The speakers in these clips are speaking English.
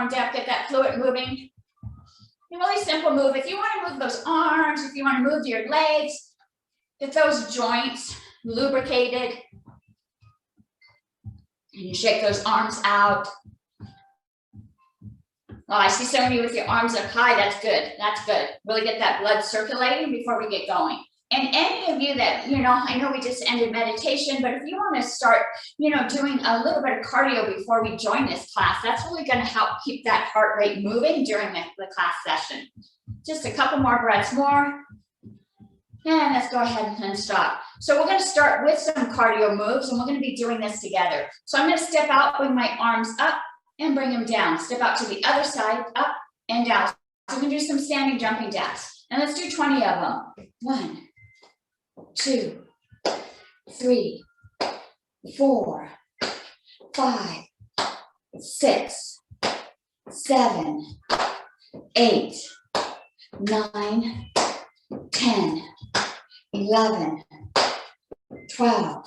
warmed up, get that fluid moving. A really simple move. If you want to move those arms, if you want to move your legs, get those joints lubricated. And you shake those arms out. Oh, I see some of you with your arms up high. That's good. That's good. Really get that blood circulating before we get going. And any of you that, I know we just ended meditation, but if you want to start, doing a little bit of cardio before we join this class, that's really going to help keep that heart rate moving during the class session. Just a couple more breaths more. And let's go ahead and stop. So we're going to start with some cardio moves, and we're going to be doing this together. So I'm going to step out, bring my arms up and bring them down. Step out to the other side, up and down. So we're going to do some standing jumping jacks. And let's do 20 of them. 1, 2, 3, 4, 5, 6, 7, 8, 9, 10, 11, 12,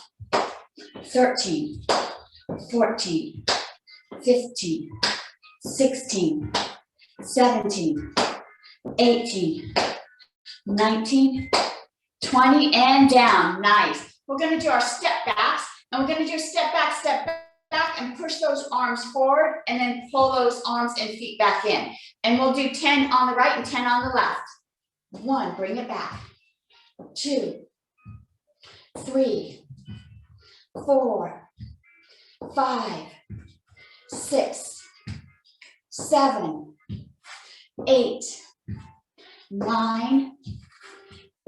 13, 14, 15, 16, 17, 18, 19, 20, and down. Nice. We're going to do our step backs, and we're going to do step back, and push those arms forward, and then pull those arms and feet back in. And we'll do 10 on the right and 10 on the left. 1, bring it back. 2, 3, 4, 5, 6, 7, 8, 9,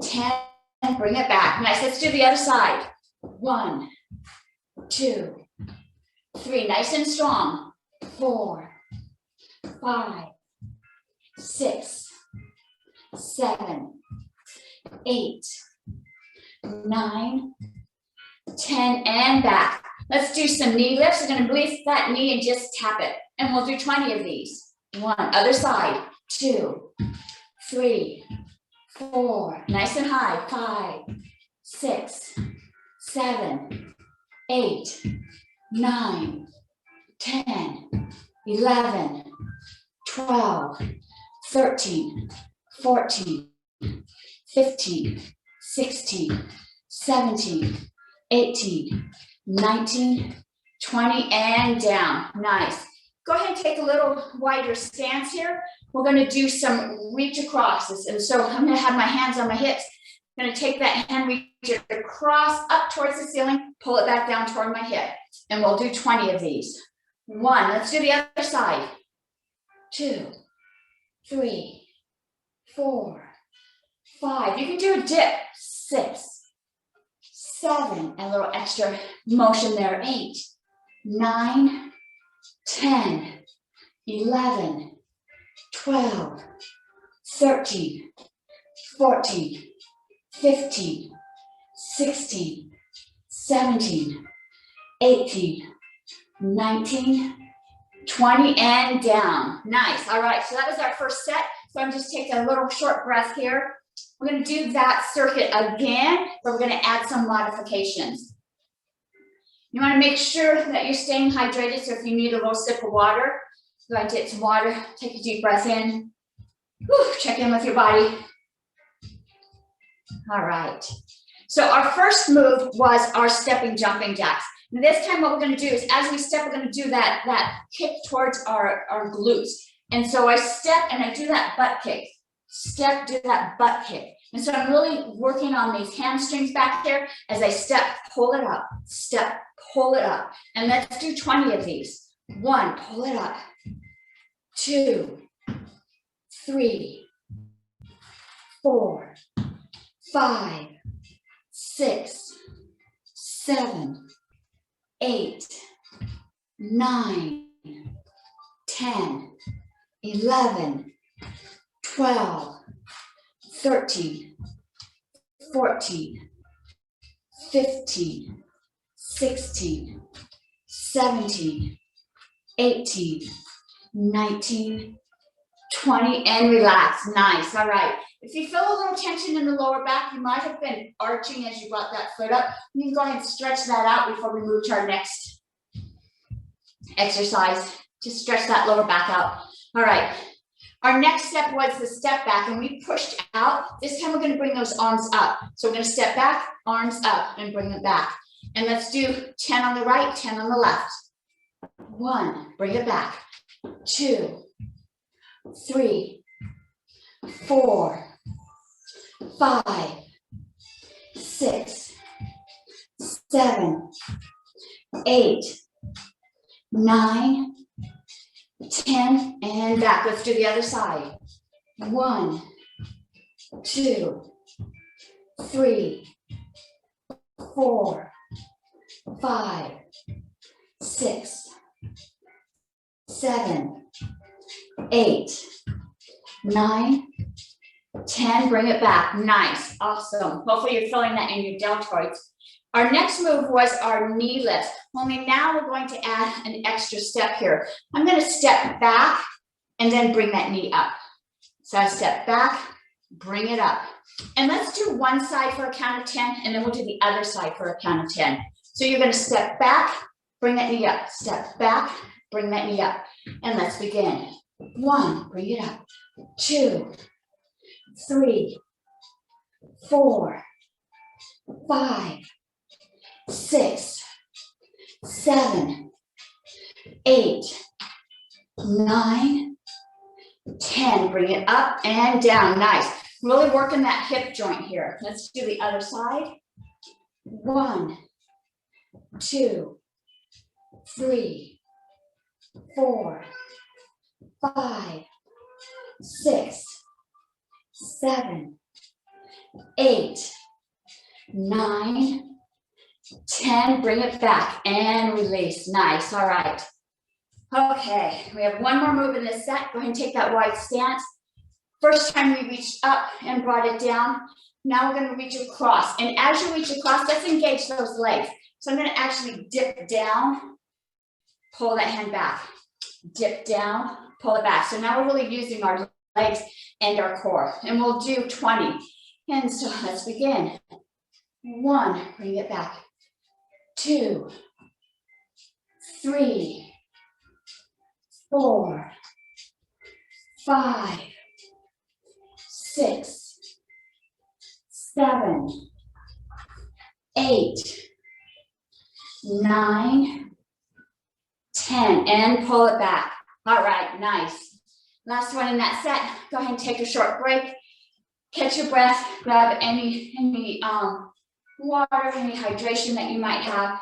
10. Bring it back. Nice. Let's do the other side. 1, 2, 3. Nice and strong. 4, 5, 6, 7, 8, 9, 10, and back. Let's do some knee lifts. We're going to lift that knee and just tap it. And we'll do 20 of these. 1, other side. 2, 3, 4. Nice and high. 5, 6, 7, 8, 9, 10, 11, 12, 13, 14, 15, 16, 17, 18, 19, 20, and down. Nice. Go ahead and take a little wider stance here. We're going to do some reach acrosses. And so I'm going to have my hands on my hips. I'm going to take that hand reach across up towards the ceiling, pull it back down toward my hip. And we'll do 20 of these. 1, let's do the other side. 2, 3, 4, 5. You can do a dip. 6, 7, and a little extra motion there. 8, 9, 10, 11, 12, 13, 14, 15, 16, 17, 18, 19, 20, and down. Nice. All right, so that was our first set. So I'm just taking a little short breath here. We're going to do that circuit again, but we're going to add some modifications. You want to make sure that you're staying hydrated, so if you need a little sip of water, go ahead and get some water, take a deep breath in. Whew, check in with your body. All right. So our first move was our stepping jumping jacks. And this time what we're going to do is as we step, we're going to do that kick towards our glutes. And so I step and I do that butt kick. Step, do that butt kick. And so I'm really working on these hamstrings back there as I step, pull it up, step, pull it up. And let's do 20 of these. 1, pull it up. 2, 3, 4, 5, 6, 7, 8, 9, 10, 11, 12, 13, 14, 15, 16, 17, 18, 19, 20, and relax. Nice. All right. If you feel a little tension in the lower back, you might have been arching as you brought that foot up. You can go ahead and stretch that out before we move to our next exercise to stretch that lower back out. All right. Our next step was the step back, and we pushed out. This time we're going to bring those arms up. So we're going to step back, arms up, and bring them back. And let's do 10 on the right, 10 on the left. 1, bring it back. 2, 3, 4, 5, 6, 7, 8, 9, 10, and back. Let's do the other side. 1, 2, 3, 4, 5, 6, 7, 8, 9, 10. Bring it back. Nice. Awesome. Hopefully you're feeling that in your deltoids. Our next move was our knee lift. Only now we're going to add an extra step here. I'm going to step back and then bring that knee up. So I step back, bring it up. And let's do one side for a count of 10, and then we'll do the other side for a count of 10. So you're going to step back, bring that knee up. Step back, bring that knee up. And let's begin. 1, bring it up. 2, 3, 4, 5, 6, 7, 8, 9, 10. Bring it up and down. Nice. Really working that hip joint here. Let's do the other side. 1, 2, 3, 4, 5, 6, 7, 8, 9, 10. Bring it back and release. Nice. All right. Okay, we have one more move in this set. Go ahead and take that wide stance. First time we reached up and brought it down. Now we're going to reach across. And as you reach across, let's engage those legs. So I'm going to actually dip down, pull that hand back. Dip down, pull it back. So now we're really using our legs and our core. And we'll do 20. And so let's begin. 1, bring it back. 2, 3, 4, 5, 6, 7, 8, 9, 10, and pull it back. All right, nice. Last one in that set. Go ahead and take a short break. Catch your breath. Grab any water, any hydration that you might have.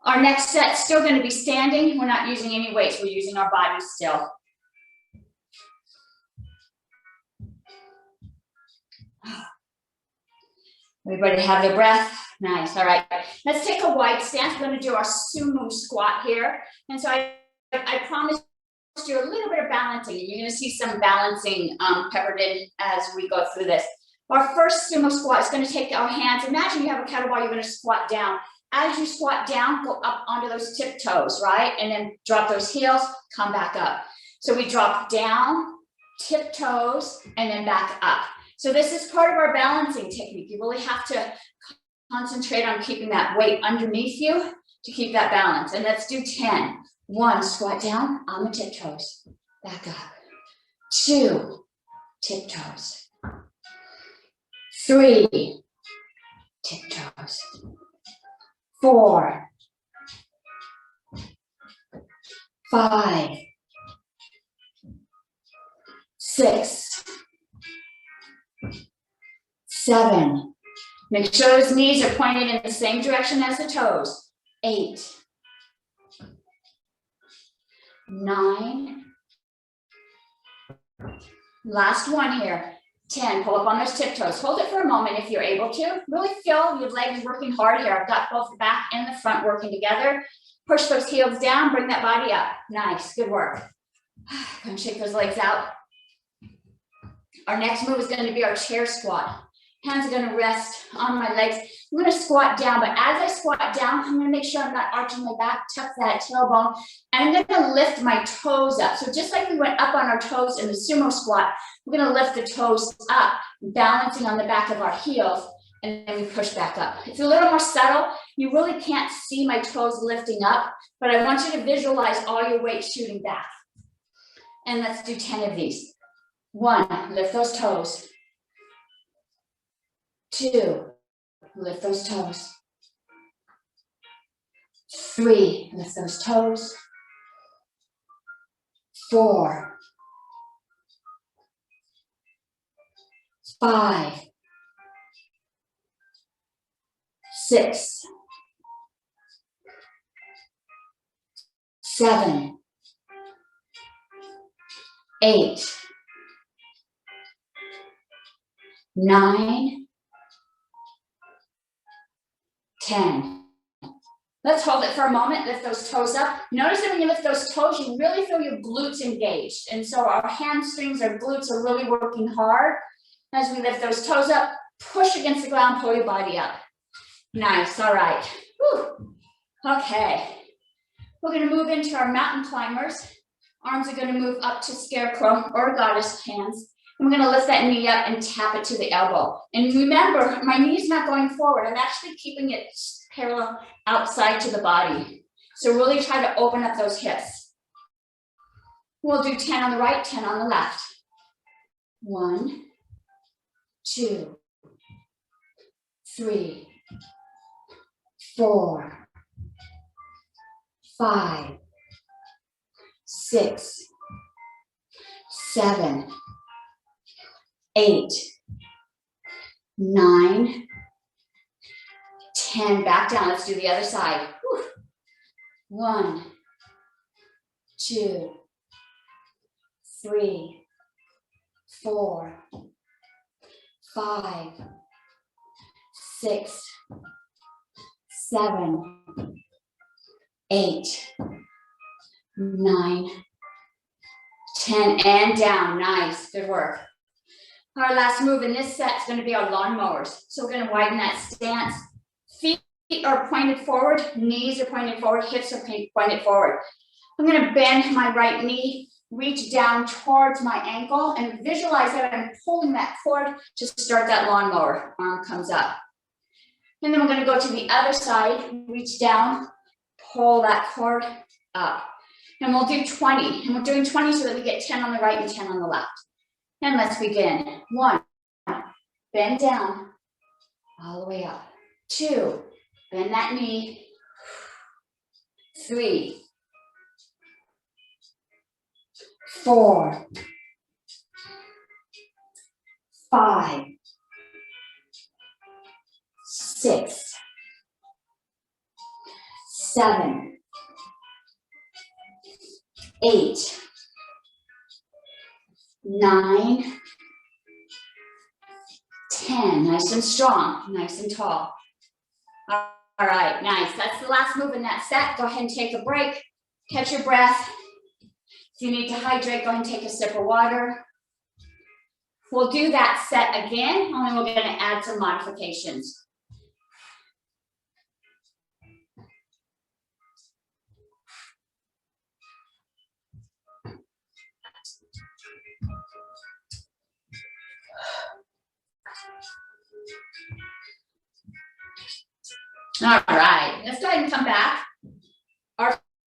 Our next set's still going to be standing. We're not using any weights. We're using our bodies still. Everybody have their breath. Nice. All right. Let's take a wide stance. We're going to do our sumo squat here. And so I promised you a little bit of balancing. You're going to see some balancing peppered in as we go through this. Our first sumo squat is going to take our hands. Imagine you have a kettlebell. You're going to squat down. As you squat down, go up onto those tiptoes, right? And then drop those heels, come back up. So we drop down, tiptoes, and then back up. So this is part of our balancing technique. You really have to concentrate on keeping that weight underneath you to keep that balance. And let's do 10. 1, squat down on the tiptoes, back up. 2, tiptoes. 3, tiptoes. 4, 5, 6, 7. Make sure those knees are pointed in the same direction as the toes. 8, 9. Last one here. 10, pull up on those tiptoes. Hold it for a moment if you're able to. Really feel your legs working hard here. I've got both the back and the front working together. Push those heels down, bring that body up. Nice, good work. Come shake those legs out. Our next move is going to be our chair squat. Hands are going to rest on my legs. I'm going to squat down, but as I squat down, I'm going to make sure I'm not arching my back, tuck that tailbone, and I'm going to lift my toes up. So just like we went up on our toes in the sumo squat, we're going to lift the toes up, balancing on the back of our heels and then we push back up. It's a little more subtle. You really can't see my toes lifting up, but I want you to visualize all your weight shooting back. And let's do 10 of these. 1, lift those toes. 2, lift those toes. 3, lift those toes. 4, 5, 6, 7, 8, 9, 10. Let's hold it for a moment, lift those toes up. Notice that when you lift those toes, you really feel your glutes engaged. And so our hamstrings, our glutes are really working hard. As we lift those toes up, push against the ground, pull your body up. Nice, all right. Whew. Okay, we're gonna move into our mountain climbers. Arms are gonna move up to scarecrow or goddess hands. And we're gonna lift that knee up and tap it to the elbow. And remember, my knee's not going forward. I'm actually keeping it parallel outside to the body. So really try to open up those hips. We'll do 10 on the right, 10 on the left. 1, 2, 3, 4, 5, 6, 7, 8, 9, 10. Back down. Let's do the other side. Whew. 1, 2, 3, 4, 5, 6, 7, 8, 9, 10, and down. Nice, good work. Our last move in this set is going to be our lawn mowers. So we're going to widen that stance. Feet are pointed forward, knees are pointed forward, hips are pointed forward. I'm going to bend my right knee, reach down towards my ankle, and visualize that I'm pulling that cord to start that lawnmower. Arm comes up. And then we're going to go to the other side, reach down, pull that cord up. And we'll do 20. And we're doing 20 so that we get 10 on the right and 10 on the left. And let's begin. 1, bend down, all the way up. 2, bend that knee. 3, 4, 5, 6, 7, 8, 9, 10. Nice and strong, nice and tall. All right, nice. That's the last move in that set. Go ahead and take a break. Catch your breath. If you need to hydrate, go ahead and take a sip of water. We'll do that set again, only we're going to add some modifications. All right, let's go ahead and come back. Our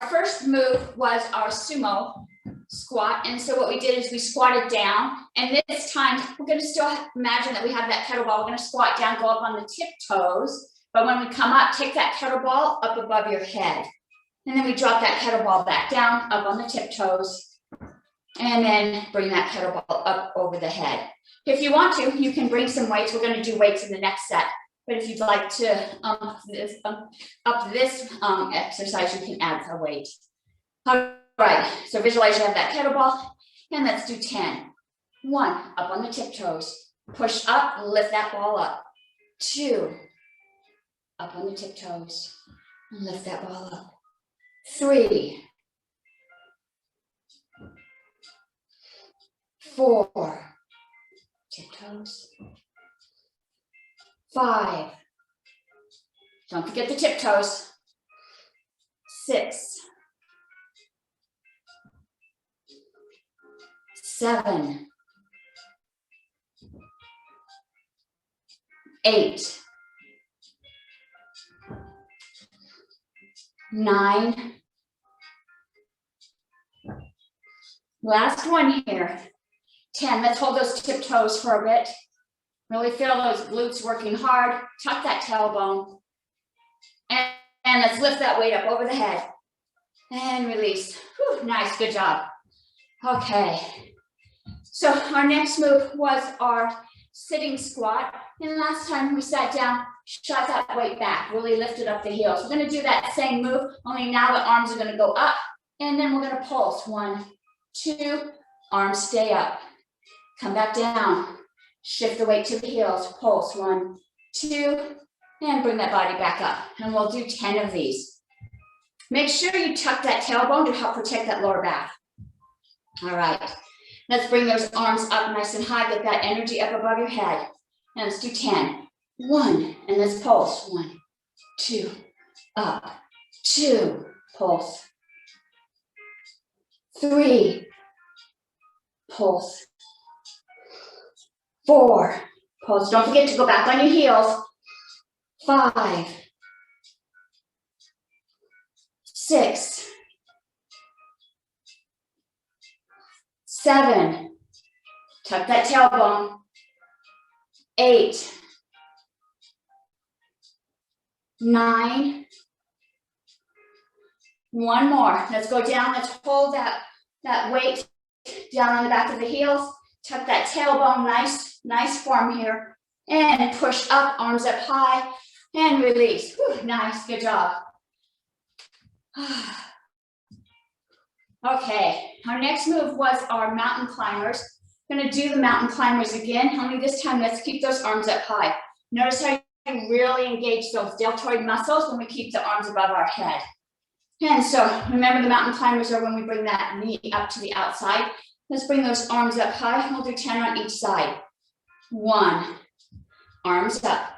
first move was our sumo squat. And so what we did is we squatted down. And this time, we're going to still imagine that we have that kettlebell. We're going to squat down, go up on the tiptoes. But when we come up, take that kettlebell up above your head. And then we drop that kettlebell back down, up on the tiptoes. And then bring that kettlebell up over the head. If you want to, you can bring some weights. We're going to do weights in the next set. But if you'd like to up this exercise, you can add a weight. All right, so visualize you have that kettlebell, and let's do 10. 1, up on the tiptoes. Push up, lift that ball up. 2, up on the tiptoes, and lift that ball up. 3, 4, tiptoes. 5, don't forget the tiptoes. 6, 7, 8, 9. Last one here. 10. Let's hold those tiptoes for a bit. Really feel those glutes working hard. Tuck that tailbone. And let's lift that weight up over the head. And release. Whew, nice, good job. Okay. So our next move was our sitting squat. And last time we sat down, shot that weight back, really lifted up the heels. We're going to do that same move, only now the arms are going to go up. And then we're going to pulse. 1, 2, arms stay up. Come back down. Shift the weight to the heels. Pulse. 1, 2, and bring that body back up. And we'll do 10 of these. Make sure you tuck that tailbone to help protect that lower back. All right. Let's bring those arms up nice and high. Get that energy up above your head. And let's do 10. 1, and let's pulse. 1, 2, up. 2, pulse. 3, pulse. 4, pulse. Don't forget to go back on your heels. 5, 6, 7, tuck that tailbone. 8, 9, one more. Let's go down. Let's hold that weight down on the back of the heels. Tuck that tailbone, nice form here. And push up, arms up high, and release. Whew, nice, good job. Okay, our next move was our mountain climbers. We're gonna do the mountain climbers again, only this time let's keep those arms up high. Notice how you really engage those deltoid muscles when we keep the arms above our head. And so remember, the mountain climbers are when we bring that knee up to the outside. Let's bring those arms up high. We'll do 10 on each side. 1, arms up.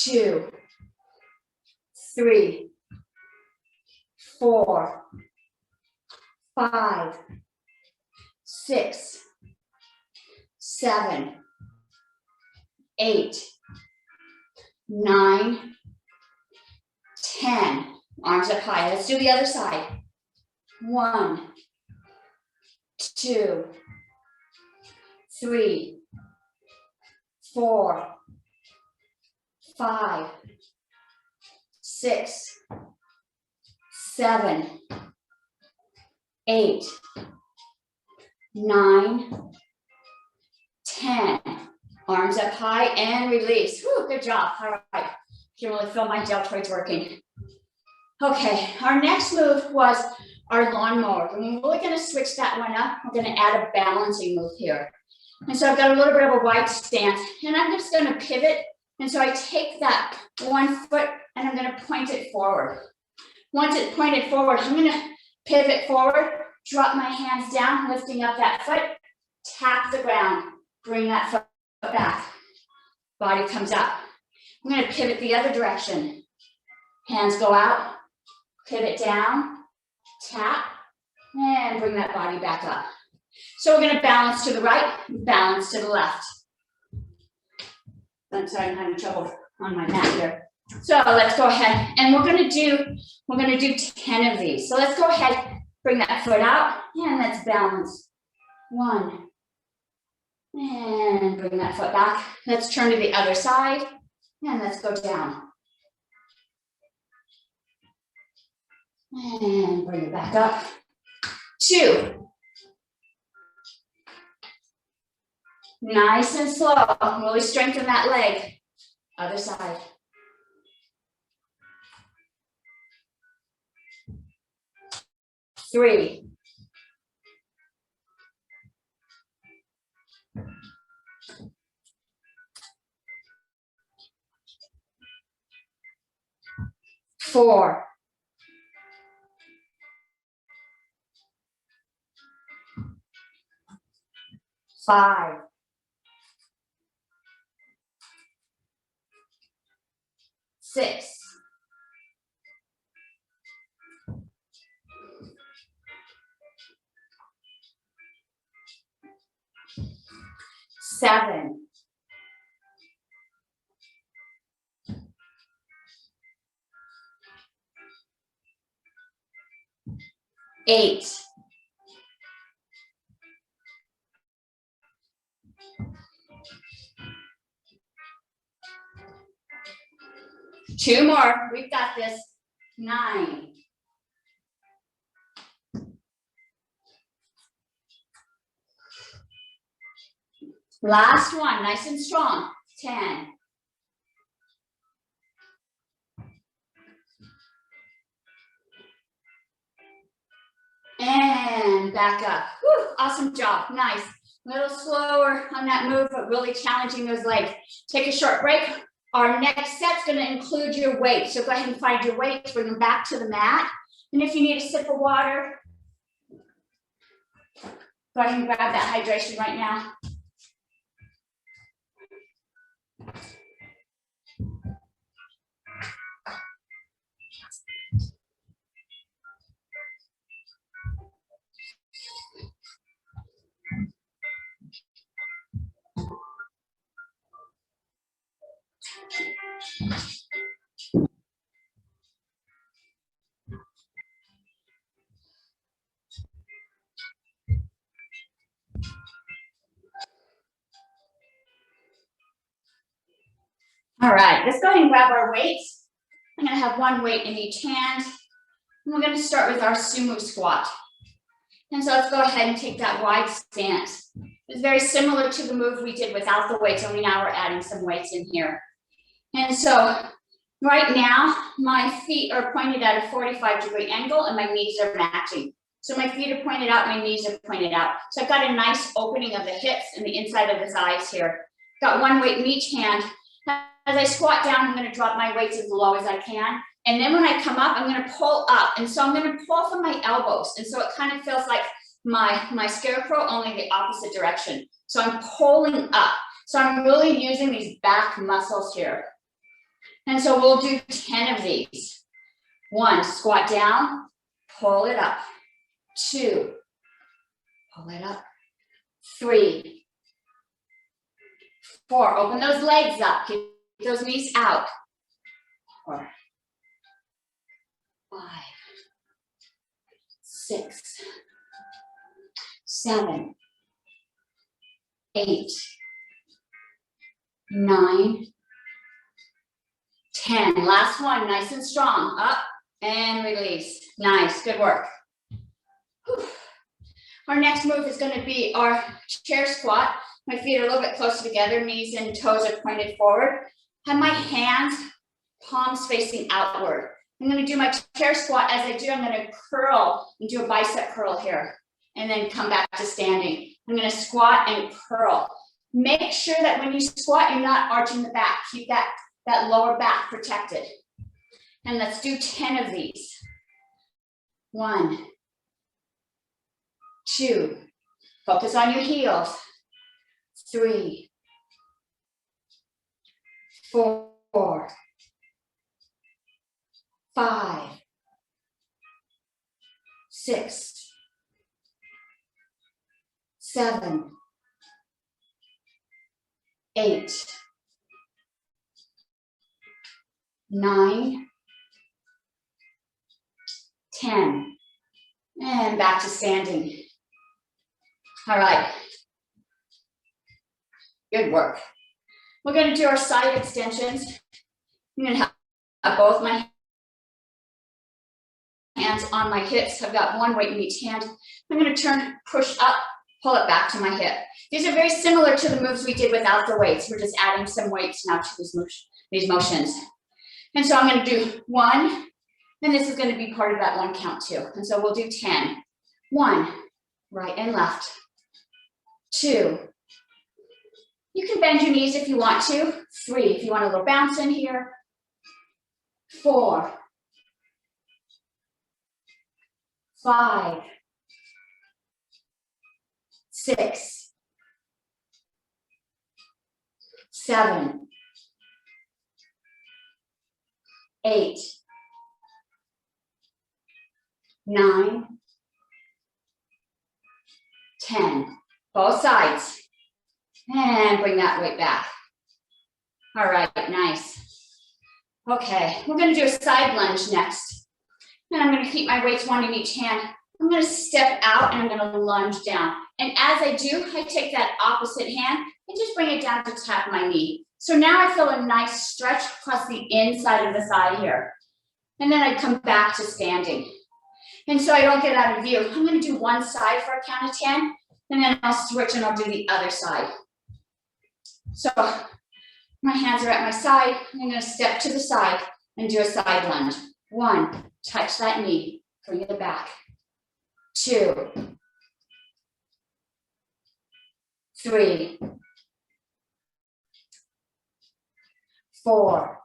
2, 3, 4, 5, 6, 7, 8, 9, 10. Arms up high. Let's do the other side. 1, 2, 3, 4, 5, 6, 7, 8, 9, 10. Arms up high and release. Whew, good job. All right. You can really feel my deltoids working. Okay, our next move was our lawnmower. And we're really going to switch that one up. We're going to add a balancing move here. And so I've got a little bit of a wide stance, and I'm just going to pivot. And so I take that one foot and I'm going to point it forward. Once it's pointed forward, I'm going to pivot forward, drop my hands down, lifting up that foot, tap the ground, bring that foot back. Body comes up. I'm going to pivot the other direction. Hands go out, pivot down, tap, and bring that body back up. So we're going to balance to the right, balance to the left. I'm sorry, I'm having trouble on my mat here. So let's go ahead, and we're going to do 10 of these. So let's go ahead, bring that foot out, and let's balance. 1, and bring that foot back. Let's turn to the other side, and let's go down. And bring it back up. 2. Nice and slow. Really strengthen that leg. Other side. 3. 4. 5. 6. 7. 8, 2 more. We've got this. 9. Last one, nice and strong. 10. And back up. Whew, awesome job. Nice. A little slower on that move, but really challenging those legs. Take a short break. Our next set's going to include your weights. So go ahead and find your weights, bring them back to the mat. And if you need a sip of water, go ahead and grab that hydration right now. All right, let's go ahead and grab our weights. I'm going to have one weight in each hand. And we're going to start with our Sumo Squat. And so let's go ahead and take that wide stance. It's very similar to the move we did without the weights, only now we're adding some weights in here. And so right now, my feet are pointed at a 45-degree angle and my knees are matching. So my feet are pointed out, my knees are pointed out. So I've got a nice opening of the hips and the inside of the thighs here. Got one weight in each hand. As I squat down, I'm going to drop my weights as low as I can. And then when I come up, I'm going to pull up. And so I'm going to pull from my elbows. And so it kind of feels like my scarecrow, only the opposite direction. So I'm pulling up. So I'm really using these back muscles here. And so we'll do 10 of these. 1, squat down, pull it up. 2, pull it up. 3, 4, open those legs up. Keep those knees out. 4, 5, 6, 7, 8, 9, 10. Last one, nice and strong. Up and release. Nice, good work. Whew. Our next move is going to be our chair squat. My feet are a little bit closer together, knees and toes are pointed forward. Have my hands, palms facing outward. I'm going to do my chair squat. As I do, I'm going to curl and do a bicep curl here, and then come back to standing. I'm going to squat and curl. Make sure that when you squat, you're not arching the back. Keep that lower back protected. And let's do 10 of these. 1, 2, focus on your heels. 3, 4, 5, 6, 7, 8, 9, 10, and back to standing. All right, good work. We're going to do our side extensions. I'm going to have both my hands on my hips. I've got one weight in each hand. I'm going to turn, push up, pull it back to my hip. These are very similar to the moves we did without the weights. We're just adding some weights now to these motions. And so I'm going to do 1, and this is going to be part of that 1 count too. And so we'll do 10. 1, right and left. 2. You can bend your knees if you want to. 3, if you want a little bounce in here. 4, 5, 6, 7, 8, 9, 10. Both sides. And bring that weight back. All right, nice. Okay, we're going to do a side lunge next. And I'm going to keep my weights 1 in each hand. I'm going to step out and I'm going to lunge down. And as I do, I take that opposite hand and just bring it down to tap my knee. So now I feel a nice stretch across the inside of the thigh here. And then I come back to standing. And so I don't get out of view. I'm going to do one side for a count of 10, and then I'll switch and I'll do the other side. So my hands are at my side. I'm going to step to the side and do a side lunge. 1, touch that knee, bring it back. 2, 3, 4,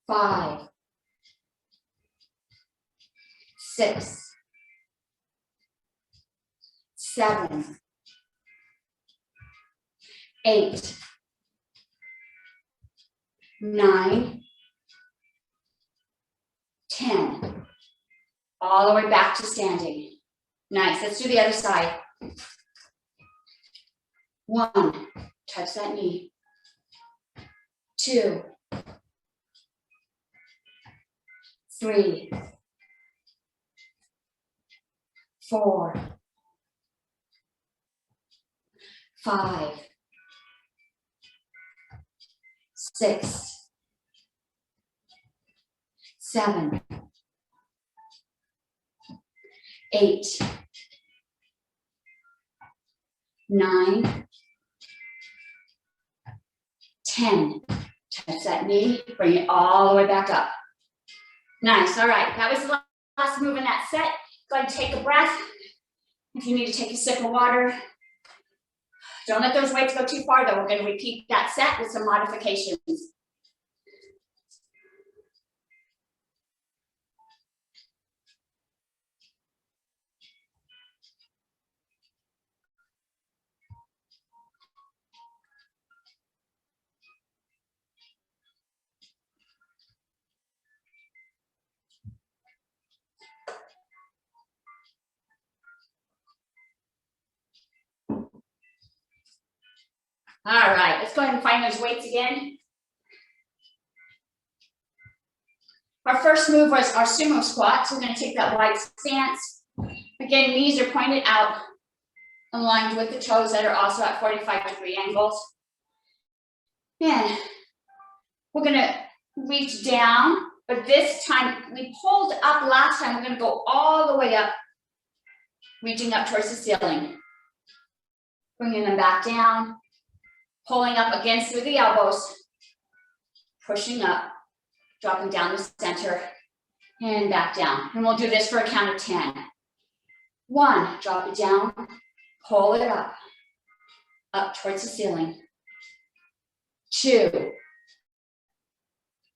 5, 6, 7, 8, 9, 10. All the way back to standing. Nice. Let's do the other side. 1, touch that knee. 2, 3, 4, 5, 6, 7, 8, 9, 10. Touch that knee, bring it all the way back up. Nice, all right. That was the last move in that set. Go ahead and take a breath. If you need to take a sip of water, don't let those weights go too far though. We're going to repeat that set with some modifications. All right, let's go ahead and find those weights again. Our first move was our sumo squat. So we're going to take that wide stance. Again, knees are pointed out, aligned with the toes that are also at 45-degree angles. And we're going to reach down, but this time we pulled up last time. We're going to go all the way up, reaching up towards the ceiling. Bringing them back down, pulling up again through the elbows, pushing up, dropping down the center, and back down. And we'll do this for a count of 10. 1, drop it down, pull it up towards the ceiling. 2,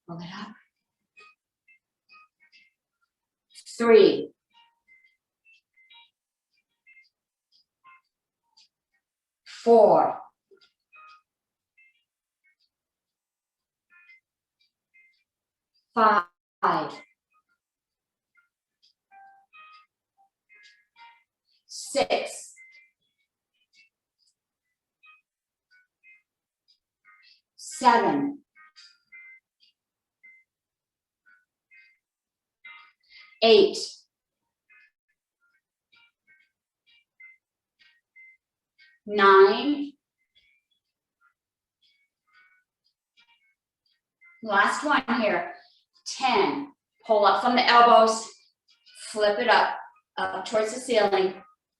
pull it up. 3, 4, 5, 6, 7, 8, 9, last one here, 10. Pull up from the elbows, flip it up towards the ceiling,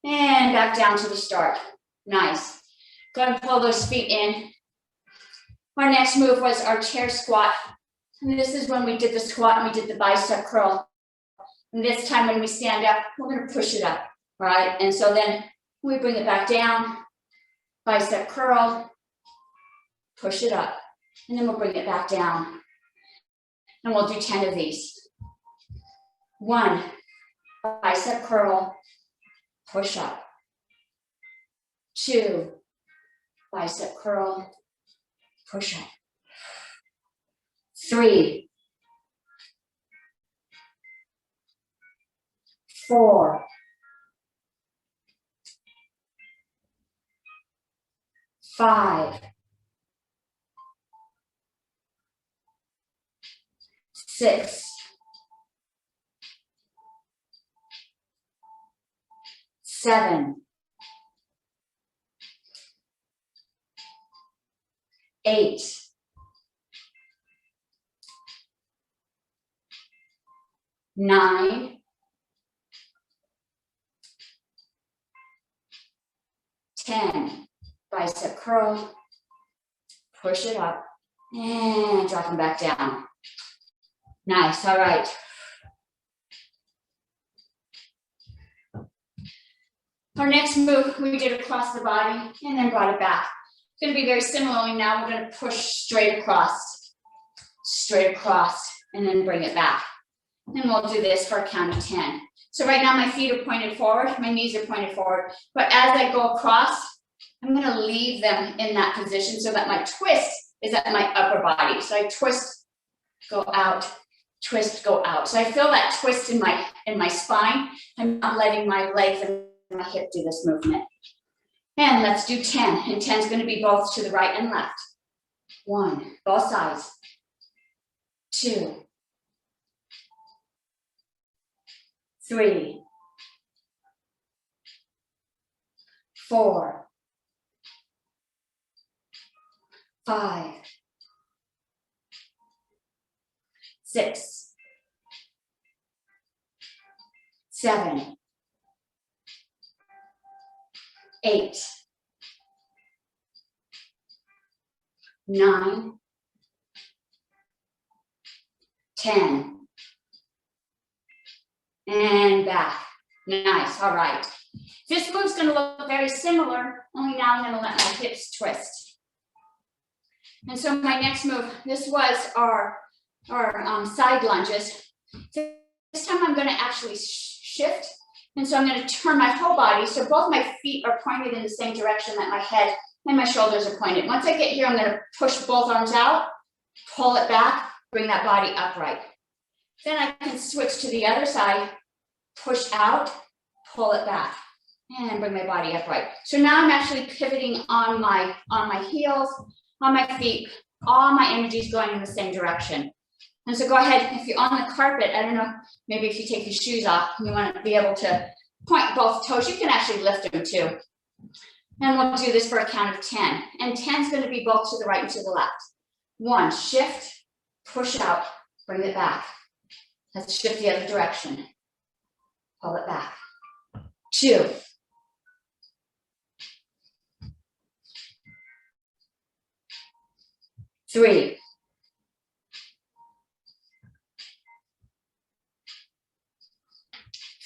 and back down to the start. Nice. Go ahead and pull those feet in. Our next move was our chair squat. And this is when we did the squat and we did the bicep curl. And this time when we stand up, we're going to push it up, right? And so then we bring it back down, bicep curl, push it up, and then we'll bring it back down. And we'll do 10 of these. 1, bicep curl, push up. 2, bicep curl, push up. 3, 4, 5, 6, 7, 8, 9, 10. Bicep curl, push it up, and drop them back down. Nice, all right. Our next move, we did across the body and then brought it back. It's gonna be very similarly now, we're gonna push straight across, and then bring it back. And we'll do this for a count of 10. So right now my feet are pointed forward, my knees are pointed forward, but as I go across, I'm gonna leave them in that position so that my twist is at my upper body. So I twist, go out, twist, go out. So I feel that twist in my spine. I'm not letting my legs and my hip do this movement. And let's do 10. And 10 is going to be both to the right and left. 1, both sides. 2, 3, 4, 5, 6, 7, 8, 9, 10, and back. Nice, all right. This move's gonna look very similar, only now I'm gonna let my hips twist. And so my next move, this was our side lunges. This time I'm gonna actually shift, and so I'm gonna turn my whole body, so both my feet are pointed in the same direction that my head and my shoulders are pointed. Once I get here, I'm gonna push both arms out, pull it back, bring that body upright. Then I can switch to the other side, push out, pull it back, and bring my body upright. So now I'm actually pivoting on my heels, on my feet, all my energy is going in the same direction. And so go ahead, if you're on the carpet, I don't know, maybe if you take your shoes off, you want to be able to point both toes, you can actually lift them too. And we'll do this for a count of 10. And 10 is going to be both to the right and to the left. 1, shift, push out, bring it back. Let's shift the other direction. Pull it back. 2, 3,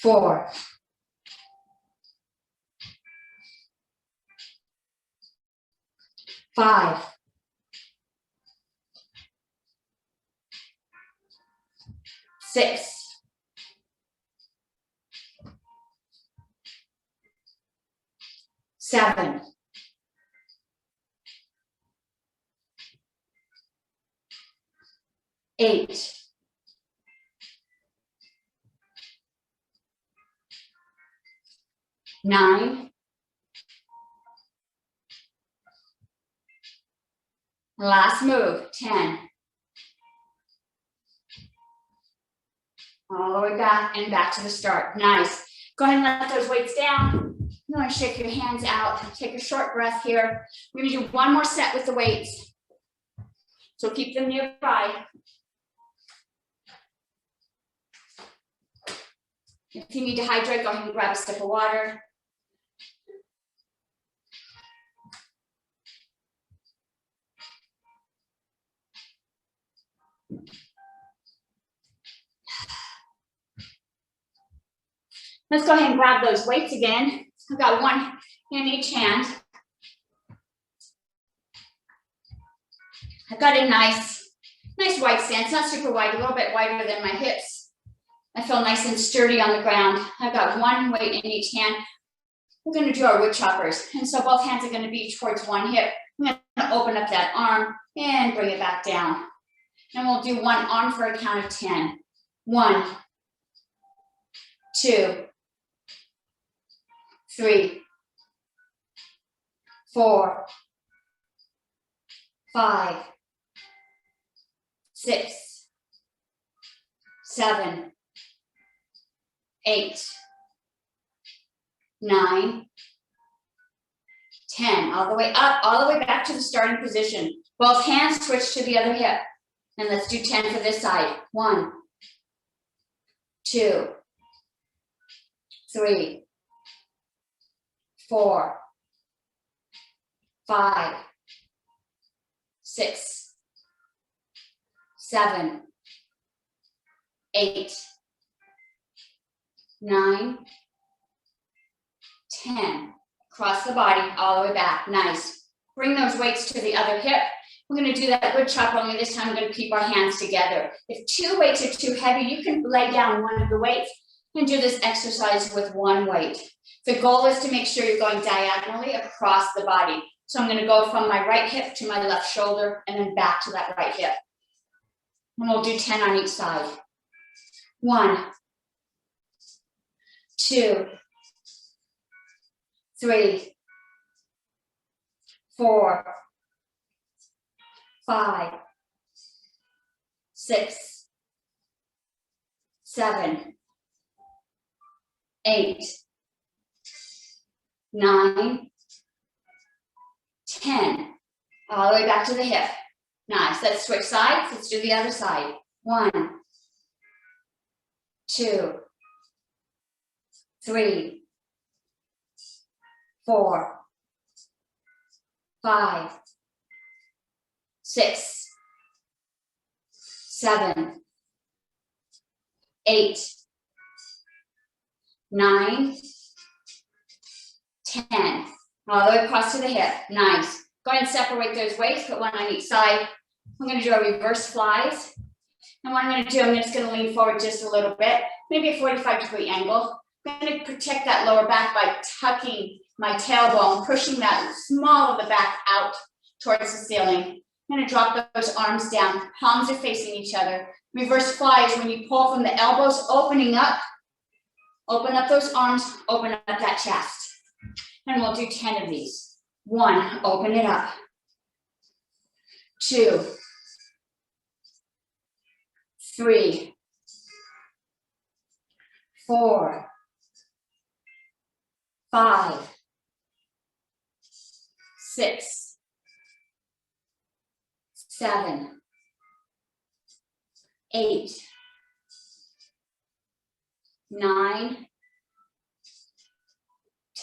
4, 5, 6, 7, 8, 9, last move, 10. All the way back and back to the start. Nice. Go ahead and let those weights down. You want to shake your hands out. Take a short breath here. We're going to do one more set with the weights. So keep them nearby. If you need to hydrate, go ahead and grab a sip of water. Let's go ahead and grab those weights again. I've got one in each hand. I've got a nice wide stance, not super wide, a little bit wider than my hips. I feel nice and sturdy on the ground. I've got one weight in each hand. We're going to do our Woodchoppers. And so both hands are going to be towards one hip. I'm going to open up that arm and bring it back down. And we'll do one arm for a count of 10. 1, 2, 3, 4, 5, 6, 7, 8, 9, 10. All the way up, all the way back to the starting position. Both hands switch to the other hip. And let's do 10 for this side. 1, 2, 3, 4, 5, 6, 7, 8, 9, 10. Across the body, all the way back. Nice. Bring those weights to the other hip. We're going to do that wood chopper, only this time we're going to keep our hands together. If 2 weights are too heavy, you can lay down one of the weights and do this exercise with 1 weight. The goal is to make sure you're going diagonally across the body. So I'm going to go from my right hip to my left shoulder and then back to that right hip. And we'll do 10 on each side. 1, 2, 3, 4, 5, 6, 7, 8, 9, 10. All the way back to the hip. Nice. Let's switch sides. Let's do the other side. 1, 2, 3, 4, 5, 6, 7, 8, 9, 10. All the way across to the hip. Nice. Go ahead and separate those weights, put 1 on each side. I'm going to do a reverse flies. And what I'm going to do, I'm just going to lean forward just a little bit, maybe a 45-degree angle. I'm going to protect that lower back by tucking my tailbone, pushing that small of the back out towards the ceiling. I'm going to drop those arms down. Palms are facing each other. Reverse fly is when you pull from the elbows, opening up. Open up those arms, open up that chest. And we'll do 10 of these. 1, open it up. 2, 3, 4, 5, 6, 7, 8, 9,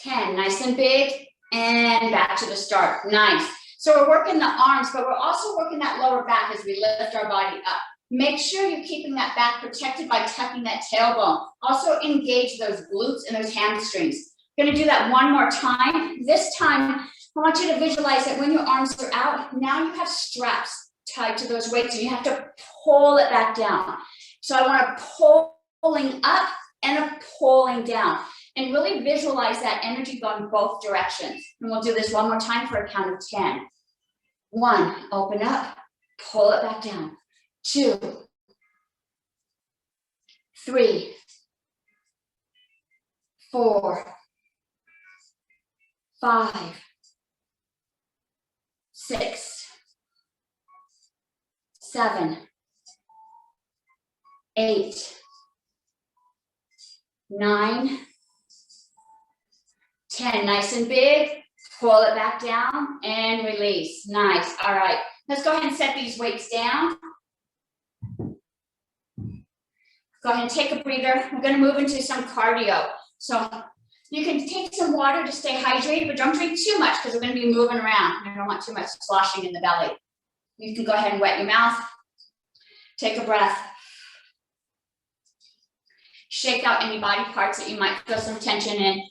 10. Nice and big. And back to the start. Nice. So we're working the arms, but we're also working that lower back as we lift our body up. Make sure you're keeping that back protected by tucking that tailbone. Also engage those glutes and those hamstrings. We're going to do that one more time. This time, I want you to visualize that when your arms are out, now you have straps tied to those weights and you have to pull it back down. So I want a pulling up and a pulling down. And really visualize that energy going both directions. And we'll do this one more time for a count of 10. 1, open up, pull it back down. 2, 3, 4, 5, 6, 7, 8, 9, 10. Nice and big. Pull it back down and release. Nice. All right. Let's go ahead and set these weights down. Go ahead and take a breather. We're going to move into some cardio. So you can take some water to stay hydrated, but don't drink too much because we're going to be moving around. I don't want too much sloshing in the belly. You can go ahead and wet your mouth. Take a breath. Shake out any body parts that you might feel some tension in.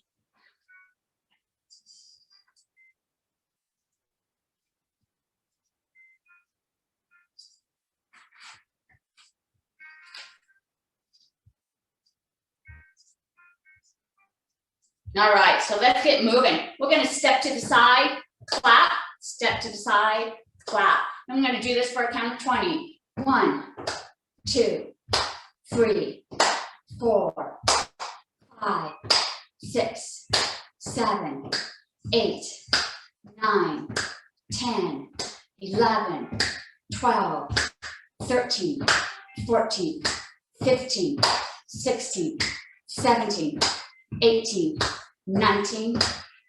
All right, so let's get moving. We're going to step to the side, clap, step to the side, clap. I'm going to do this for a count of 20. 1, 2, 3, 4, 5, 6, 7, 8, 9, 10, 11, 12, 13, 14, 15, 16, 17, 18, 19,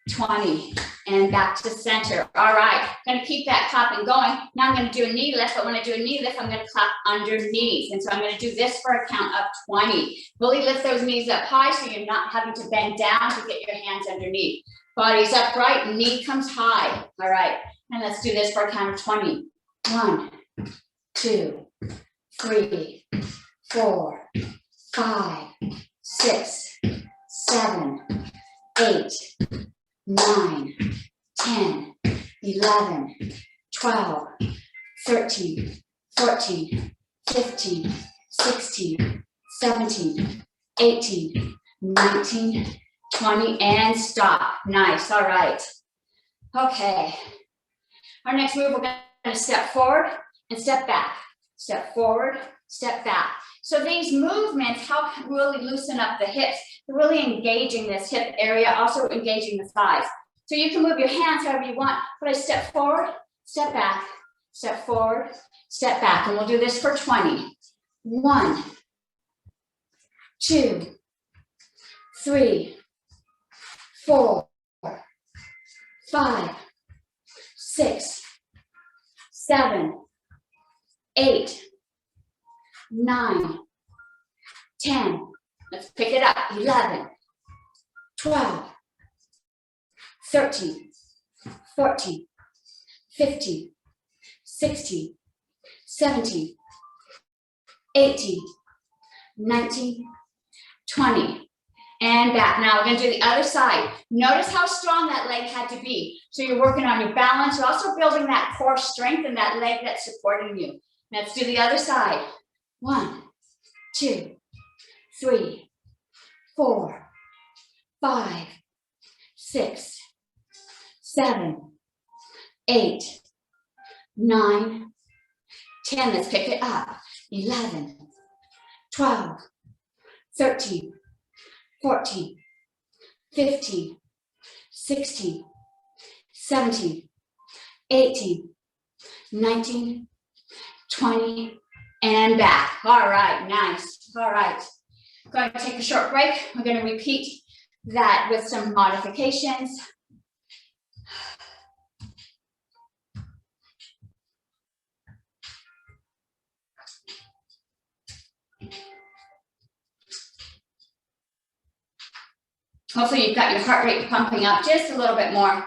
20, and back to center. All right, gonna keep that clapping going. Now I'm gonna do a knee lift, but when I do a knee lift, I'm gonna clap underneath. And so I'm gonna do this for a count of 20. Really lift those knees up high so you're not having to bend down to get your hands underneath. Body's upright, knee comes high. All right, and let's do this for a count of 20. 1, 2, 3, 4, 5, 6, 7, 8, 9, 10, 11, 12, 13, 14, 15, 16, 17, 18, 19, 20, and stop. Nice, all right. Okay, our next move, we're gonna step forward and step back. Step forward, step back. So these movements help really loosen up the hips. They're really engaging this hip area, also engaging the thighs. So you can move your hands however you want, but I step forward, step back, step forward, step back. And we'll do this for 20. 1, 2, 3, 4, 5, 6, 7, 8, 9, 10. Let's pick it up. 11, 12, 13, 14, 15, 16, 17, 18, 19, 20. And back. Now we're going to do the other side. Notice how strong that leg had to be. So you're working on your balance. You're also building that core strength in that leg that's supporting you. Let's do the other side. 1, 2, 3, 4, 5, 6, 7, 8, 9, 10. Let's pick it up. 11, 12, 13, 14, 15, 16, 17, 18, 19, 20, and back. All right, nice. All right, going to take a short break. We're going to repeat that with some modifications. Hopefully you've got your heart rate pumping up just a little bit more.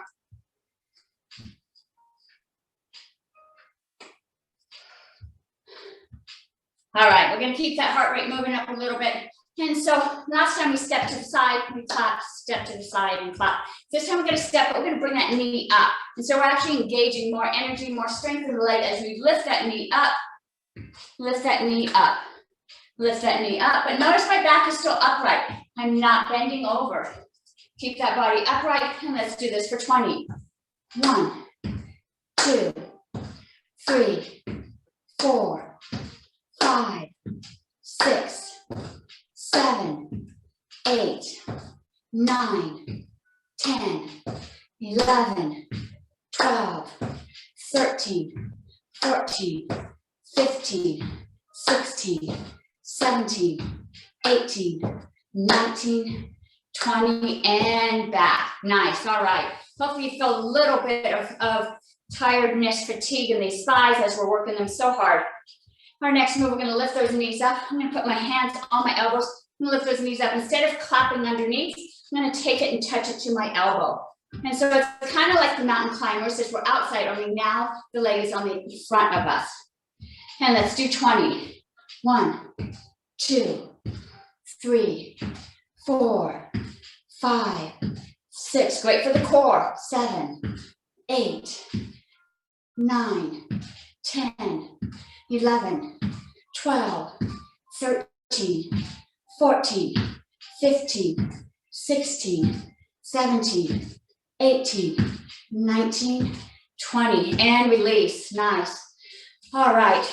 All right, we're gonna keep that heart rate moving up a little bit. And so last time we stepped to the side, we clap, step to the side and clap. This time we're gonna step, but we're gonna bring that knee up. And so we're actually engaging more energy, more strength in the leg as we lift that knee up, lift that knee up, lift that knee up. But notice my back is still upright. I'm not bending over. Keep that body upright, and let's do this for 20. 1, 2, 3, 4, 5, 6, 7, 8, 9, 10, 11, 12, 13, 14, 15, 16, 17, 18, 19, 20, and back. Nice. All right. Hopefully you feel a little bit of tiredness, fatigue in these thighs as we're working them so hard. Our next move, we're going to lift those knees up. I'm going to put my hands on my elbows. I'm going to lift those knees up. Instead of clapping underneath, I'm going to take it and touch it to my elbow. And so it's kind of like the mountain climbers. As we're outside, only now the leg is on the front of us. And let's do 20. 1, 2, 3, 4, 5, 6. Great for the core. 7, 8, 9, 10, 11, 12, 13, 14, 15, 16, 17, 18, 19, 20, and release. Nice. All right.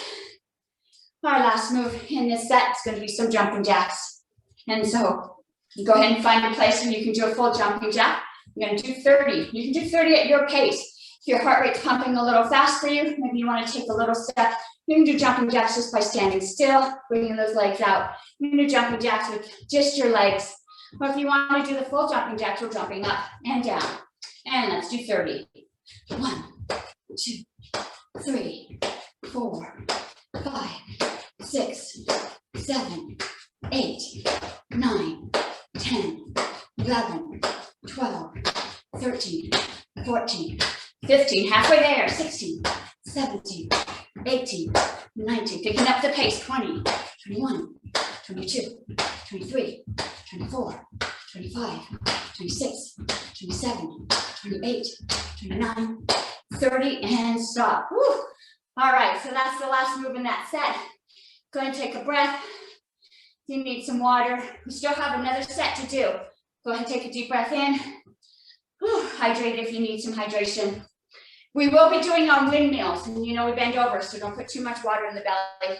Our last move in this set is going to be some jumping jacks. And so you go ahead and find a place where you can do a full jumping jack. You're going to do 30. You can do 30 at your pace. If your heart rate's pumping a little fast for you, maybe you want to take a little step. You can do jumping jacks just by standing still, bringing those legs out. You can do jumping jacks with just your legs. Or if you want to do the full jumping jacks, we're jumping up and down. And let's do 30. 1, 2, 3, 4, 5, 6, 7, 8, 9, 10, 11, 12, 13, 14, 15, halfway there, 16, 17, 18, 19, picking up the pace, 20, 21, 22, 23, 24, 25, 26, 27, 28, 29, 30, and stop. Whew. All right, so that's the last move in that set. Go ahead and take a breath. If you need some water, we still have another set to do. Go ahead and take a deep breath in. Whew. Hydrate if you need some hydration. We will be doing our windmills, and you know we bend over, so don't put too much water in the belly.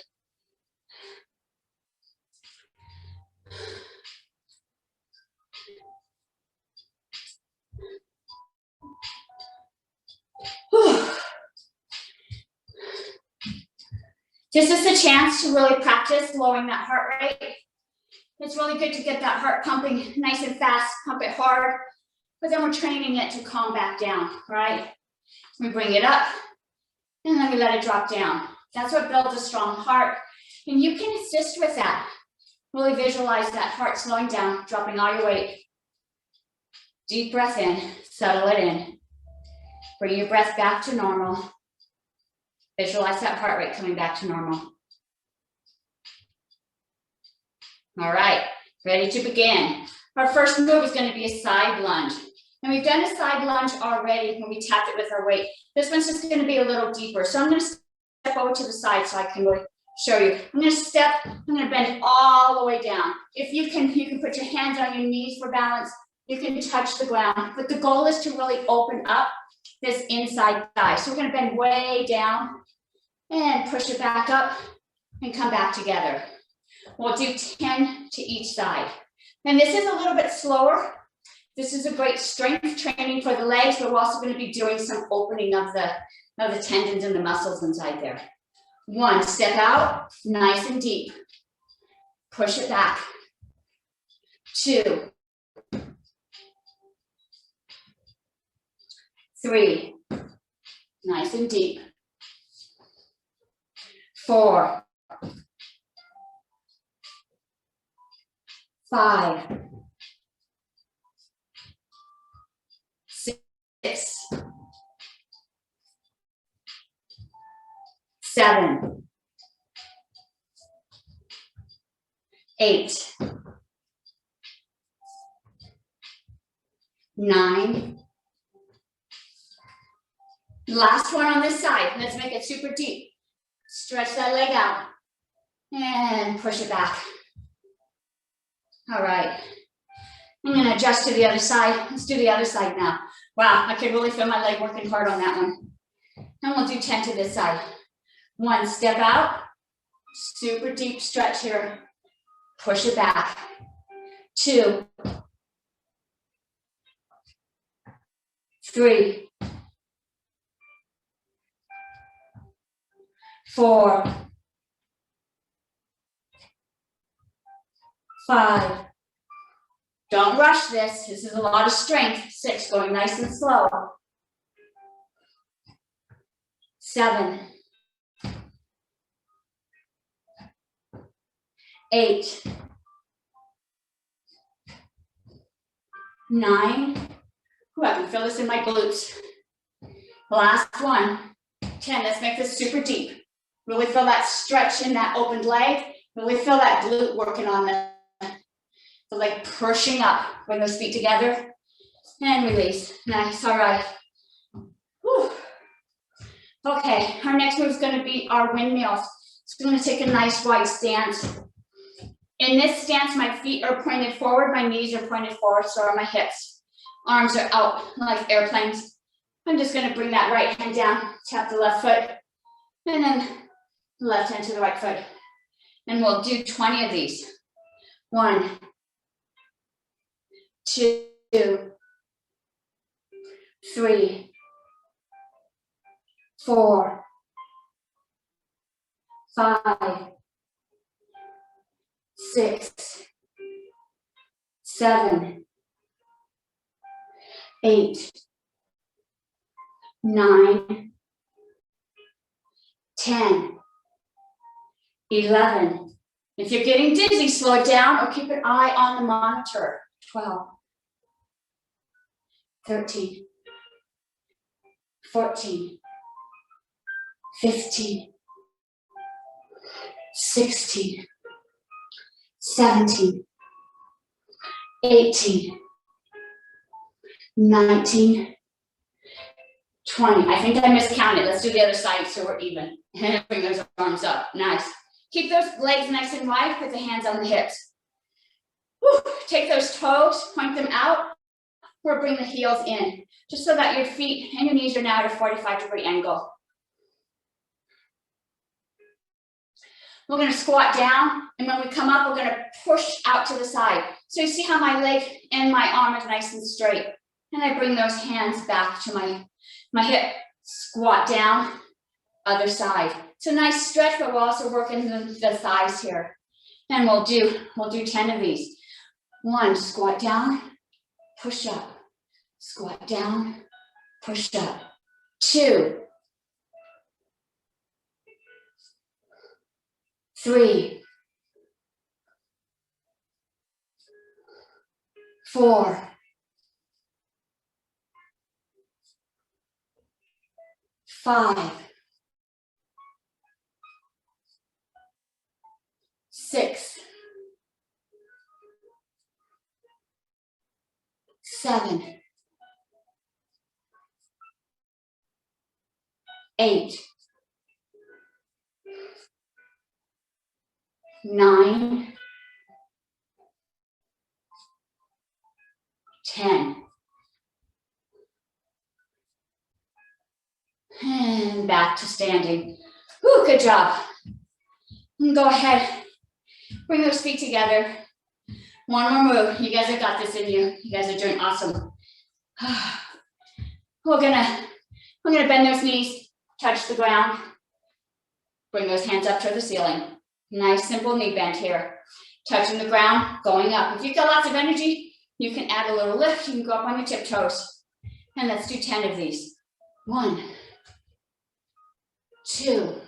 Whew. This is a chance to really practice lowering that heart rate. It's really good to get that heart pumping nice and fast, pump it hard, but then we're training it to calm back down, right? We bring it up, and then we let it drop down. That's what builds a strong heart, and you can assist with that. Really visualize that heart slowing down, dropping all your weight. Deep breath in, settle it in. Bring your breath back to normal. Visualize that heart rate coming back to normal. All right, ready to begin. Our first move is going to be a side lunge. And we've done a side lunge already when we tapped it with our weight. This one's just going to be a little deeper. So I'm going to step over to the side so I can really show you. I'm going to bend all the way down. If you can put your hands on your knees for balance. You can touch the ground. But the goal is to really open up this inside thigh. So we're going to bend way down and push it back up and come back together. We'll do 10 to each side. And this is a little bit slower. This is a great strength training for the legs, but we're also going to be doing some opening of the tendons and the muscles inside there. 1, step out, nice and deep. Push it back. 2, 3, nice and deep. 4, 5, 6, 7, 8, 9. Last one on this side. Let's make it super deep. Stretch that leg out and push it back. All right. I'm going to adjust to the other side. Let's do the other side now. Wow, I can really feel my leg working hard on that one. And we'll do 10 to this side. 1, step out. Super deep stretch here. Push it back. 2, 3, 4, 5. Don't rush this. This is a lot of strength. 6, going nice and slow. 7, 8, 9. Ooh, I can feel this in my glutes. Last one. 10. Let's make this super deep. Really feel that stretch in that opened leg. Really feel that glute working on the leg pushing up. Bring those feet together and release. Nice. All right. Whew. Okay. Our next move is going to be our windmills. So we're going to take a nice wide stance. In this stance, my feet are pointed forward. My knees are pointed forward. So are my hips. Arms are out like airplanes. I'm just going to bring that right hand down. Tap the left foot. And then left hand to the right foot. And we'll do 20 of these. 1, 2, 3, 4, 5, 6, 7, 8, 9, 10, 11. If you're getting dizzy, slow it down or keep an eye on the monitor. 12, 13, 14, 15, 16, 17, 18, 19, 20. I think I miscounted. Let's do the other side so we're even. Bring those arms up. Nice. Keep those legs nice and wide. Put the hands on the hips. Woo. Take those toes, point them out, or bring the heels in, just so that your feet and your knees are now at a 45-degree angle. We're going to squat down, and when we come up, we're going to push out to the side. So you see how my leg and my arm is nice and straight. And I bring those hands back to my hip. Squat down, other side. It's a nice stretch, but we're also working the thighs here. And we'll do 10 of these. 1, squat down, push up. Squat down, push up. 2, 3, 4, 5, 6, 7, 8, 9, 10. And back to standing. Whew, good job. And go ahead. Bring those feet together. One more move. You guys have got this in you. You guys are doing awesome. We're gonna bend those knees, touch the ground. Bring those hands up to the ceiling. Nice, simple knee bend here. Touching the ground, going up. If you've got lots of energy, you can add a little lift. You can go up on your tiptoes. And let's do 10 of these. 1, 2,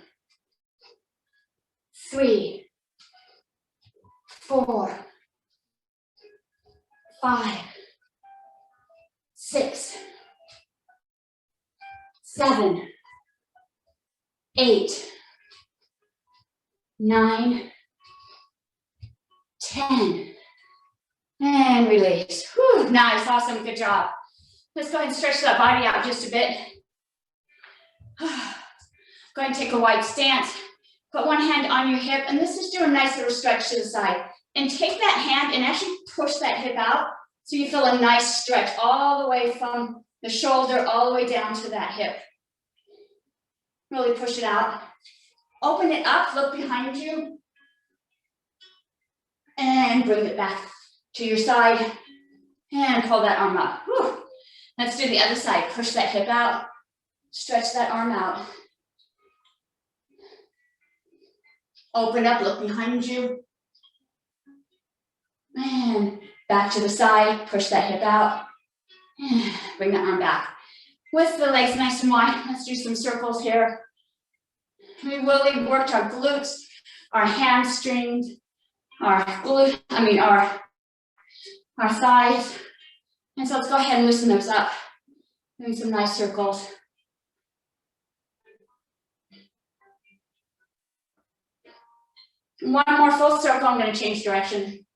3, 4, 5, 6, 7, 8, 9, 10. And release. Whew, nice, awesome, good job. Let's go ahead and stretch that body out just a bit. Go ahead and take a wide stance. Put one hand on your hip, and this is doing a nice little stretch to the side. And take that hand and actually push that hip out so you feel a nice stretch all the way from the shoulder all the way down to that hip. Really push it out. Open it up, look behind you. And bring it back to your side. And pull that arm up. Whew. Let's do the other side. Push that hip out. Stretch that arm out. Open up, look behind you. And back to the side, push that hip out. And bring that arm back. With the legs nice and wide, let's do some circles here. We really worked our glutes, our hamstrings, our thighs. And so let's go ahead and loosen those up. Doing some nice circles. One more full circle, I'm going to change direction.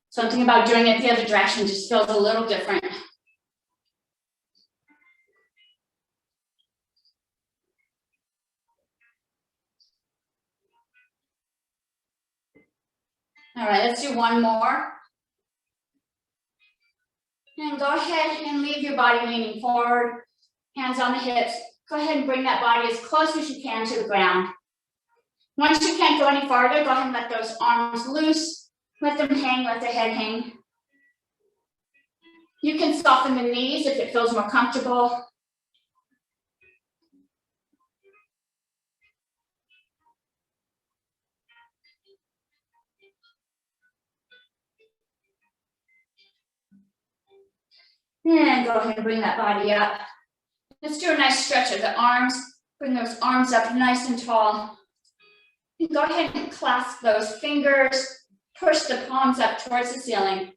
Something about doing it the other direction just feels a little different. All right, let's do one more. And go ahead and leave your body leaning forward, hands on the hips. Go ahead and bring that body as close as you can to the ground. Once you can't go any farther, go ahead and let those arms loose. Let them hang, let the head hang. You can soften the knees if it feels more comfortable. And go ahead and bring that body up. Let's do a nice stretch of the arms. Bring those arms up nice and tall. And go ahead and clasp those fingers. Push the palms up towards the ceiling.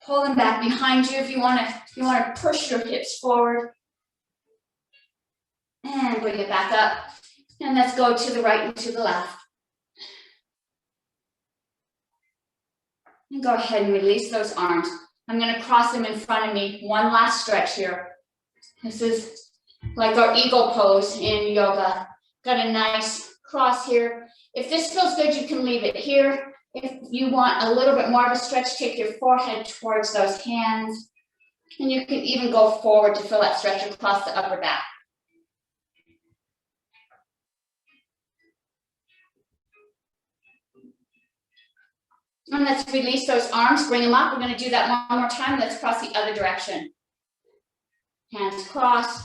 Pull them back behind you if you want to push your hips forward. And bring it back up. And let's go to the right and to the left. And go ahead and release those arms. I'm going to cross them in front of me. One last stretch here. This is like our eagle pose in yoga. Got a nice cross here. If this feels good, you can leave it here. If you want a little bit more of a stretch, take your forehead towards those hands. And you can even go forward to feel that stretch across the upper back. And let's release those arms, bring them up. We're going to do that one more time. Let's cross the other direction. Hands cross,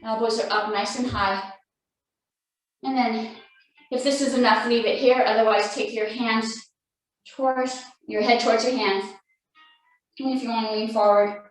elbows are up nice and high. And then if this is enough, leave it here. Otherwise, take your hands towards your head towards your hands. And if you want to lean forward,